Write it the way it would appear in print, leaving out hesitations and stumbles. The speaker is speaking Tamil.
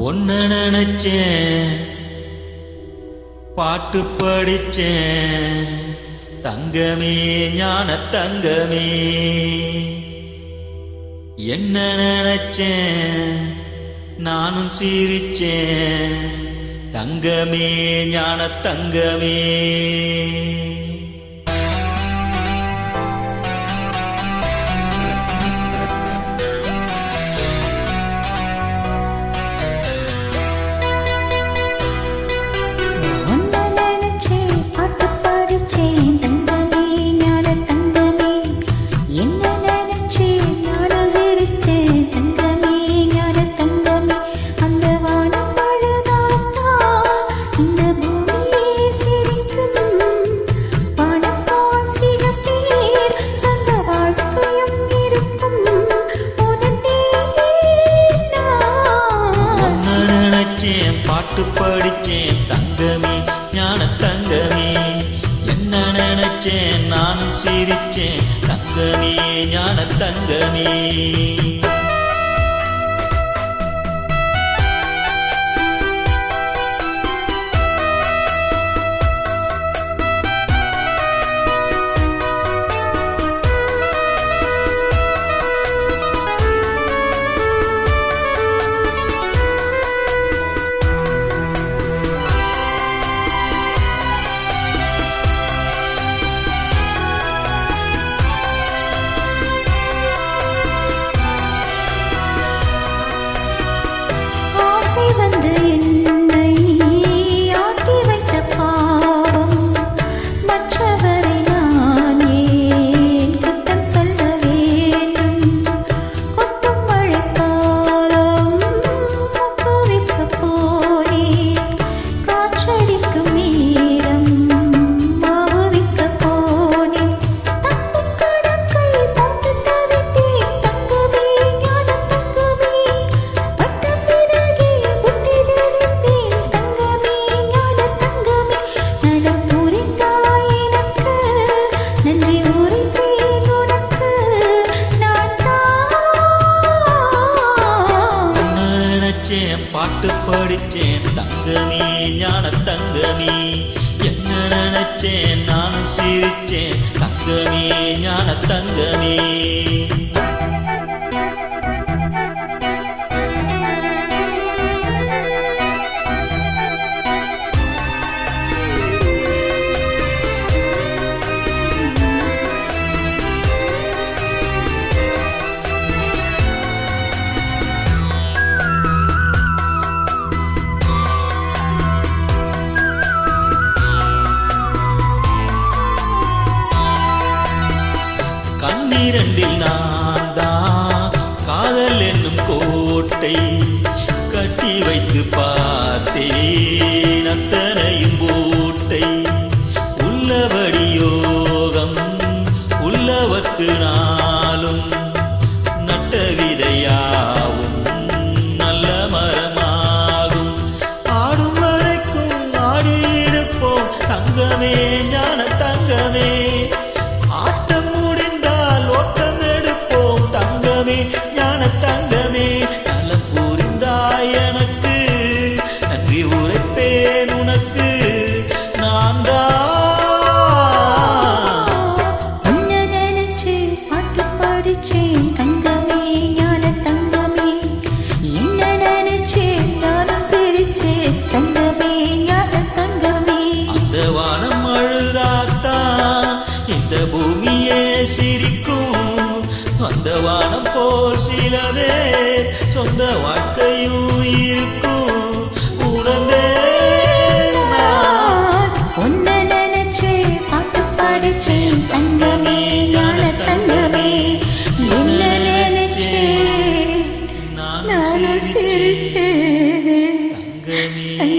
ஒன்னு நினைச்சேன், பாட்டு படிச்சேன், தங்கமே ஞான தங்கமே. என்ன நினைச்சேன், நானும் சிரிச்சேன், தங்கமே ஞான தங்கமே. பாட்டு படிச்சேன், தங்கமே ஞான தங்கமே. என்ன நினைச்சேன், நானும் சிரிச்சேன், தங்கமே ஞான தங்கமே. பாட்டு படிச்சேன், தங்கமே ஞான தங்கமே. என்ன நினைச்சேன், நானும் சிரிச்சேன், தங்கமே ஞான தங்கமே. கண்ணிரண்டில் நான் தான் காதல் என்னும் கோட்டை கட்டி வைத்து பார்த்தேன், அத்தனையும் போட்டை. உள்ளபடி யோகம் உள்ளவர்க்கு நாளும் நட்ட விதையாவும் நல்ல மரமாகும். ஆடும் வரைக்கும் ஆடியிருப்போம், தங்கமே ஞான தங்கமே. ஆட்டம் முடிந்தால் ஓட்டம் எடுப்போம், தங்கமே ஞான தங்கமே. நலம் புரிந்தாய் எனக்கு, நன்றி உரைப்பேன் உனக்கு. நான் உன்னை நினைச்சு பாட்டு படிச்சேன், தங்கமே ஞான தங்கமே. என்ன நினைச்சு நானும் சிரிச்சேன், தங்கமே ஞான தங்கமே. அந்த வானம் அழுதாத்தான் இந்த பூமியே சிரிக்கும். அந்த வானம் போல் சில பேர் சொந்த வாழ்க்கையும் இருக்கும். உணர்ந்தேன் நான் உன்னை நினைச்சு பாட்டு படிச்சேன், தங்கமே ஞான தங்கமே. என்ன நினைச்சு நானும் சிரிச்சேன், சிரிச்சேன், தங்கமே.